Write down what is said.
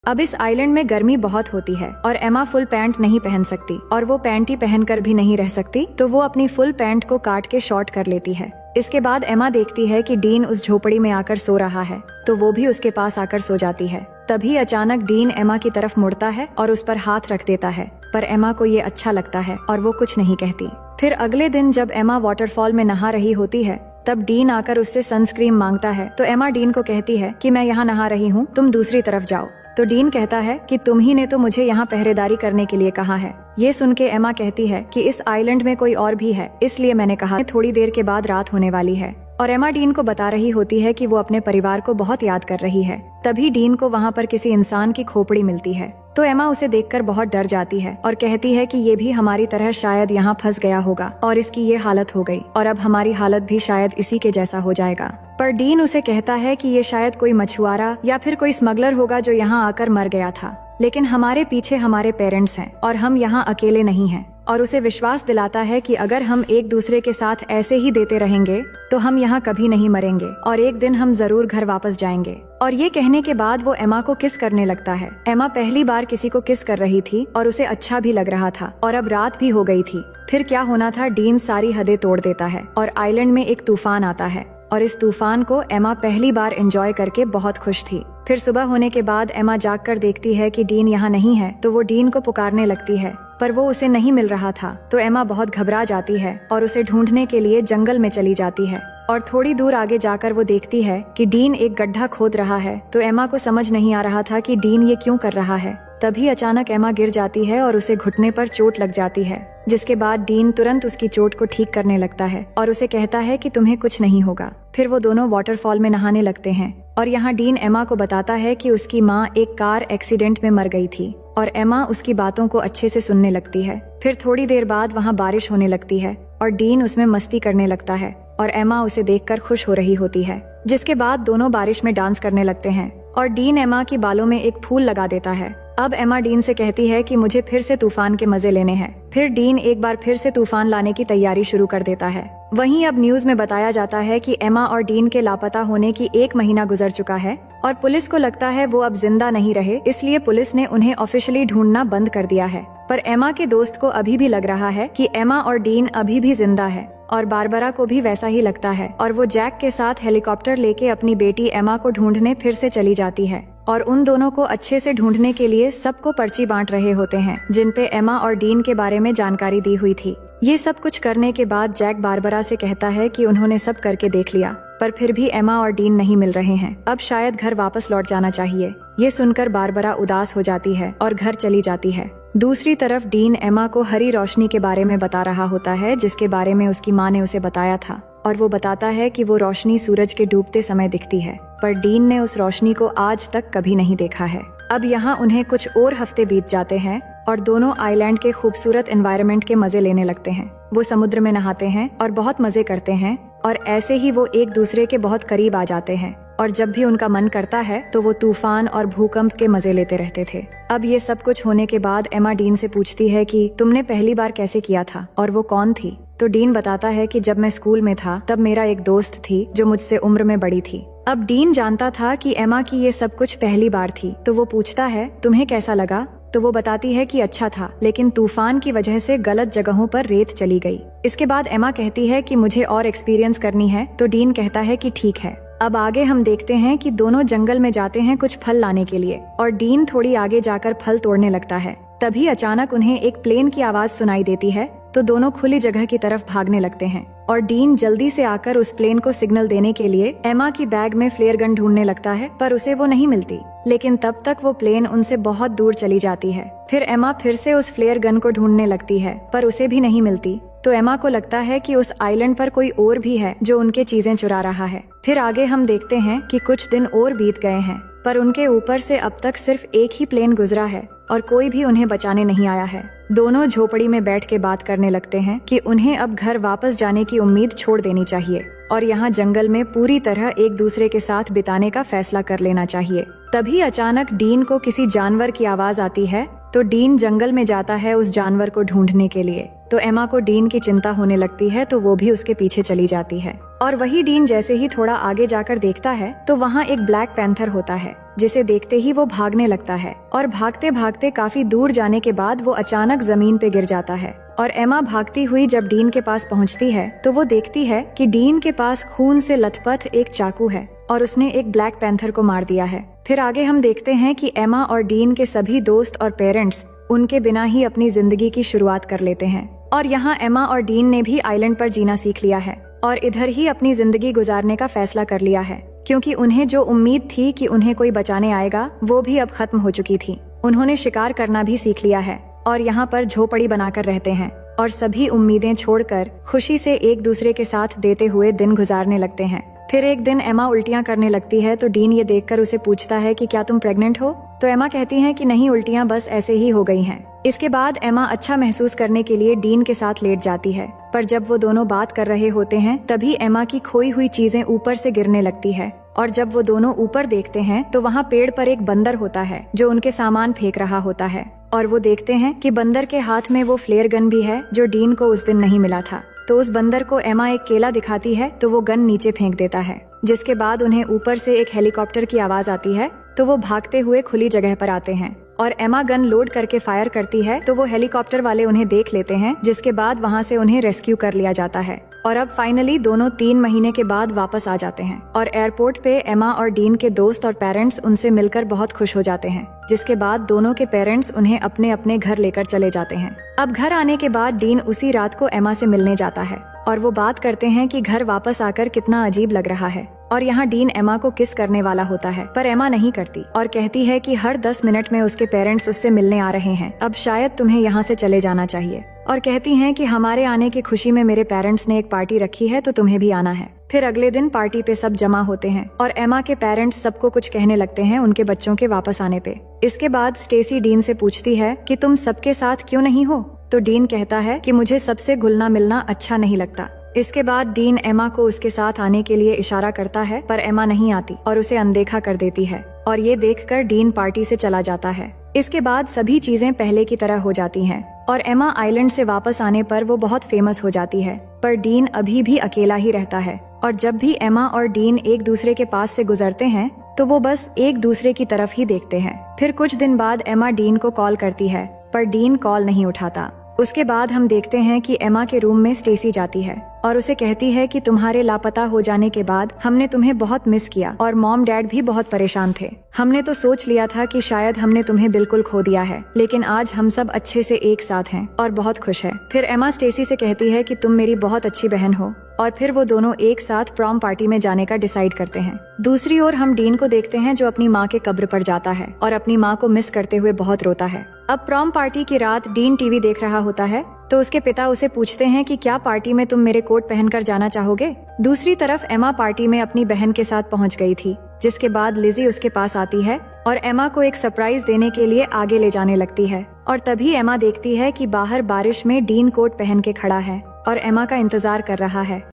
अब इस आइलैंड में गर्मी बहुत होती है और एमा फुल पैंट नहीं पहन सकती और वो पैंटी पहनकर भी नहीं रह सकती, तो वो अपनी फुल पैंट को काट के शॉर्ट कर लेती है। इसके बाद एमा देखती है कि डीन उस झोपड़ी में आकर सो रहा है, तो वो भी उसके पास आकर सो जाती है। तभी अचानक डीन एमा की तरफ मुड़ता है और उस पर हाथ रख देता है, पर एमा को ये अच्छा लगता है और वो कुछ नहीं कहती। फिर अगले दिन जब एमा वाटरफॉल में नहा रही होती है, तब डीन आकर उससे सनस्क्रीन मांगता है, तो एमा डीन को कहती है कि मैं यहाँ नहा रही हूँ, तुम दूसरी तरफ जाओ। तो डीन कहता है कि तुम ही ने तो मुझे यहाँ पहरेदारी करने के लिए कहा है। ये सुन के एमा कहती है कि इस आइलैंड में कोई और भी है, इसलिए मैंने कहा। थोड़ी देर के बाद रात होने वाली है और एमा डीन को बता रही होती है कि वो अपने परिवार को बहुत याद कर रही है। तभी डीन को वहाँ पर किसी इंसान की खोपड़ी मिलती है, तो एमा उसे देखकर बहुत डर जाती है और कहती है कि ये भी हमारी तरह शायद यहाँ फंस गया होगा और इसकी ये हालत हो गई और अब हमारी हालत भी शायद इसी के जैसा हो जाएगा। पर डीन उसे कहता है कि ये शायद कोई मछुआरा या फिर कोई स्मगलर होगा जो यहाँ आकर मर गया था, लेकिन हमारे पीछे हमारे पेरेंट्स हैं और हम यहाँ अकेले नहीं हैं। और उसे विश्वास दिलाता है कि अगर हम एक दूसरे के साथ ऐसे ही देते रहेंगे तो हम यहाँ कभी नहीं मरेंगे और एक दिन हम जरूर घर वापस जाएंगे। और ये कहने के बाद वो एमा को किस करने लगता है। एमा पहली बार किसी को किस कर रही थी और उसे अच्छा भी लग रहा था और अब रात भी हो गई थी। फिर क्या होना था, डीन सारी हदें तोड़ देता है और आइलैंड में एक तूफान आता है और इस तूफान को एमा पहली बार एंजॉय करके बहुत खुश थी। फिर सुबह होने के बाद एमा जागकर देखती है कि डीन यहाँ नहीं है, तो वो डीन को पुकारने लगती है, पर वो उसे नहीं मिल रहा था। तो एमा बहुत घबरा जाती है और उसे ढूंढने के लिए जंगल में चली जाती है और थोड़ी दूर आगे जाकर वो देखती है कि डीन एक गड्ढा खोद रहा है। तो एमा को समझ नहीं आ रहा था कि डीन ये क्यों कर रहा है। तभी अचानक एमा गिर जाती है और उसे घुटने पर चोट लग जाती है, जिसके बाद डीन तुरंत उसकी चोट को ठीक करने लगता है और उसे कहता है कि तुम्हें कुछ नहीं होगा। फिर वो दोनों वाटरफॉल में नहाने लगते हैं और यहाँ डीन एमा को बताता है कि उसकी माँ एक कार एक्सीडेंट में मर गई थी और एमा उसकी बातों को अच्छे से सुनने लगती है। फिर थोड़ी देर बाद वहाँ बारिश होने लगती है और डीन उसमें मस्ती करने लगता है और एमा उसे देखकर खुश हो रही होती है, जिसके बाद दोनों बारिश में डांस करने लगते हैं और डीन एमा की बालों में एक फूल लगा देता है। अब एमा डीन से कहती है कि मुझे फिर से तूफान के मजे लेने हैं। फिर डीन एक बार फिर से तूफान लाने की तैयारी शुरू कर देता है। वहीं अब न्यूज में बताया जाता है कि एमा और डीन के लापता होने की 1 महीना गुजर चुका है और पुलिस को लगता है वो अब जिंदा नहीं रहे, इसलिए पुलिस ने उन्हें ऑफिशियली ढूंढना बंद कर दिया है। पर एमा के दोस्त को अभी भी लग रहा है कि एमा और डीन अभी भी जिंदा है और बारबरा को भी वैसा ही लगता है और वो जैक के साथ हेलीकॉप्टर लेके अपनी बेटी एमा को ढूंढने फिर से चली जाती है और उन दोनों को अच्छे से ढूंढने के लिए सबको पर्ची बांट रहे होते हैं, जिन पे एमा और डीन के बारे में जानकारी दी हुई थी। ये सब कुछ करने के बाद जैक बारबरा से कहता है कि उन्होंने सब करके देख लिया, पर फिर भी एमा और डीन नहीं मिल रहे हैं। अब शायद घर वापस लौट जाना चाहिए। ये सुनकर बारबरा उदास हो जाती है और घर चली जाती है। दूसरी तरफ डीन एमा को हरी रोशनी के बारे में बता रहा होता है, जिसके बारे में उसकी माँ ने उसे बताया था और वो बताता है कि वो रोशनी सूरज के डूबते समय दिखती है, पर डीन ने उस रोशनी को आज तक कभी नहीं देखा है। अब यहाँ उन्हें कुछ और हफ्ते बीत जाते हैं और दोनों आइलैंड के खूबसूरत एनवायरनमेंट के मजे लेने लगते हैं। वो समुद्र में नहाते हैं और बहुत मजे करते हैं और ऐसे ही वो एक दूसरे के बहुत करीब आ जाते हैं और जब भी उनका मन करता है तो वो तूफान और भूकंप के मजे लेते रहते थे। अब ये सब कुछ होने के बाद एमा डीन से पूछती है कि तुमने पहली बार कैसे किया था और वो कौन थी। तो डीन बताता है कि जब मैं स्कूल में था तब मेरा एक दोस्त थी जो मुझसे उम्र में बड़ी थी। अब डीन जानता था कि एमा की ये सब कुछ पहली बार थी, तो वो पूछता है तुम्हें कैसा लगा। तो वो बताती है कि अच्छा था, लेकिन तूफान की वजह से गलत जगहों पर रेत चली गई। इसके बाद एमा कहती है कि मुझे और एक्सपीरियंस करनी है, तो डीन कहता है कि ठीक है। अब आगे हम देखते हैं कि दोनों जंगल में जाते हैं कुछ फल लाने के लिए और डीन थोड़ी आगे जाकर फल तोड़ने लगता है। तभी अचानक उन्हें एक प्लेन की आवाज सुनाई देती है, तो दोनों खुली जगह की तरफ भागने लगते हैं और डीन जल्दी से आकर उस प्लेन को सिग्नल देने के लिए एमा की बैग में फ्लेयर गन ढूंढने लगता है, पर उसे वो नहीं मिलती। लेकिन तब तक वो प्लेन उनसे बहुत दूर चली जाती है। फिर एमा फिर से उस फ्लेयर गन को ढूंढने लगती है, पर उसे भी नहीं मिलती। तो एमा को लगता है कि उस आइलैंड पर कोई और भी है जो उनके चीजें चुरा रहा है। फिर आगे हम देखते हैं कि कुछ दिन और बीत गए हैं, पर उनके ऊपर से अब तक सिर्फ एक ही प्लेन गुजरा है और कोई भी उन्हें बचाने नहीं आया है। दोनों झोपड़ी में बैठ के बात करने लगते हैं कि उन्हें अब घर वापस जाने की उम्मीद छोड़ देनी चाहिए और यहाँ जंगल में पूरी तरह एक दूसरे के साथ बिताने का फैसला कर लेना चाहिए। तभी अचानक डीन को किसी जानवर की आवाज आती है, तो डीन जंगल में जाता है उस जानवर को ढूंढने के लिए। तो एमा को डीन की चिंता होने लगती है, तो वो भी उसके पीछे चली जाती है। और वही डीन जैसे ही थोड़ा आगे जाकर देखता है तो वहाँ एक ब्लैक पैंथर होता है, जिसे देखते ही वो भागने लगता है। और भागते भागते काफी दूर जाने के बाद वो अचानक जमीन पे गिर जाता है। और एमा भागती हुई जब डीन के पास पहुँचती है तो वो देखती है कि डीन के पास खून से लथपथ एक चाकू है और उसने एक ब्लैक पैंथर को मार दिया है। फिर आगे हम देखते हैं कि एमा और डीन के सभी दोस्त और पेरेंट्स उनके बिना ही अपनी जिंदगी की शुरुआत कर लेते हैं। और यहाँ एमा और डीन ने भी आइलैंड पर जीना सीख लिया है और इधर ही अपनी जिंदगी गुजारने का फैसला कर लिया है, क्योंकि उन्हें जो उम्मीद थी कि उन्हें कोई बचाने आएगा वो भी अब खत्म हो चुकी थी। उन्होंने शिकार करना भी सीख लिया है और यहाँ पर झोपड़ी बनाकर रहते हैं और सभी उम्मीदें छोड़कर खुशी से एक दूसरे के साथ देते हुए दिन गुजारने लगते हैं। फिर एक दिन एमा उल्टियाँ करने लगती है तो डीन ये देखकर उसे पूछता है कि क्या तुम प्रेग्नेंट हो? तो एमा कहती है कि नहीं, उल्टियाँ बस ऐसे ही हो गई हैं। इसके बाद एमा अच्छा महसूस करने के लिए डीन के साथ लेट जाती है, पर जब वो दोनों बात कर रहे होते हैं तभी एमा की खोई हुई चीजें ऊपर से गिरने लगती है। और जब वो दोनों ऊपर देखते हैं तो वहाँ पेड़ पर एक बंदर होता है जो उनके सामान फेंक रहा होता है। और वो देखते हैं कि बंदर के हाथ में वो फ्लेयर गन भी है जो डीन को उस दिन नहीं मिला था। तो उस बंदर को एमा एक केला दिखाती है तो वो गन नीचे फेंक देता है, जिसके बाद उन्हें ऊपर से एक हेलीकॉप्टर की आवाज आती है तो वो भागते हुए खुली जगह पर आते हैं और एमा गन लोड करके फायर करती है तो वो हेलीकॉप्टर वाले उन्हें देख लेते हैं, जिसके बाद वहाँ से उन्हें रेस्क्यू कर लिया जाता है। और अब फाइनली दोनों 3 महीने के बाद वापस आ जाते हैं और एयरपोर्ट पे एमा और डीन के दोस्त और पेरेंट्स उनसे मिलकर बहुत खुश हो जाते हैं, जिसके बाद दोनों के पेरेंट्स उन्हें अपने अपने घर लेकर चले जाते हैं। अब घर आने के बाद डीन उसी रात को एमा से मिलने जाता है और वो बात करते हैं कि घर वापस आकर कितना अजीब लग रहा है। और यहाँ डीन एमा को किस करने वाला होता है, पर एमा नहीं करती और कहती है कि हर 10 मिनट में उसके पेरेंट्स उससे मिलने आ रहे हैं, अब शायद तुम्हें यहाँ से चले जाना चाहिए। और कहती हैं कि हमारे आने की खुशी में मेरे पेरेंट्स ने एक पार्टी रखी है तो तुम्हें भी आना है। फिर अगले दिन पार्टी पे सब जमा होते हैं और एमा के पेरेंट्स सबको कुछ कहने लगते हैं उनके बच्चों के वापस आने पे। इसके बाद स्टेसी डीन से पूछती है कि तुम सबके साथ क्यों नहीं हो? तो डीन कहता है कि मुझे सबसे घुलना मिलना अच्छा नहीं लगता। इसके बाद डीन एमा को उसके साथ आने के लिए इशारा करता है, पर एमा नहीं आती और उसे अनदेखा कर देती है और ये देखकर डीन पार्टी से चला जाता है। इसके बाद सभी चीजें पहले की तरह हो जाती हैं और एमा आइलैंड से वापस आने पर वो बहुत फेमस हो जाती है, पर डीन अभी भी अकेला ही रहता है। और जब भी एमा और डीन एक दूसरे के पास से गुजरते हैं तो वो बस एक दूसरे की तरफ ही देखते हैं। फिर कुछ दिन बाद एमा डीन को कॉल करती है, पर डीन कॉल नहीं उठाता। उसके बाद हम देखते हैं कि एमा के रूम में स्टेसी जाती है और उसे कहती है कि तुम्हारे लापता हो जाने के बाद हमने तुम्हें बहुत मिस किया और मॉम डैड भी बहुत परेशान थे। हमने तो सोच लिया था कि शायद हमने तुम्हें बिल्कुल खो दिया है, लेकिन आज हम सब अच्छे से एक साथ हैं और बहुत खुश है। फिर एमा स्टेसी से कहती है कि तुम मेरी बहुत अच्छी बहन हो और फिर वो दोनों एक साथ प्रॉम पार्टी में जाने का डिसाइड करते हैं। दूसरी ओर हम डीन को देखते हैं जो अपनी माँ के कब्र पर जाता है और अपनी माँ को मिस करते हुए बहुत रोता है। अब प्रॉम पार्टी की रात डीन टीवी देख रहा होता है तो उसके पिता उसे पूछते हैं कि क्या पार्टी में तुम मेरे कोट पहनकर जाना चाहोगे? दूसरी तरफ एमा पार्टी में अपनी बहन के साथ पहुंच गई थी, जिसके बाद लिजी उसके पास आती है और एमा को एक सरप्राइज देने के लिए आगे ले जाने लगती है। और तभी एमा देखती है कि बाहर बारिश में डीन कोट पहन के खड़ा है और एमा का इंतजार कर रहा है।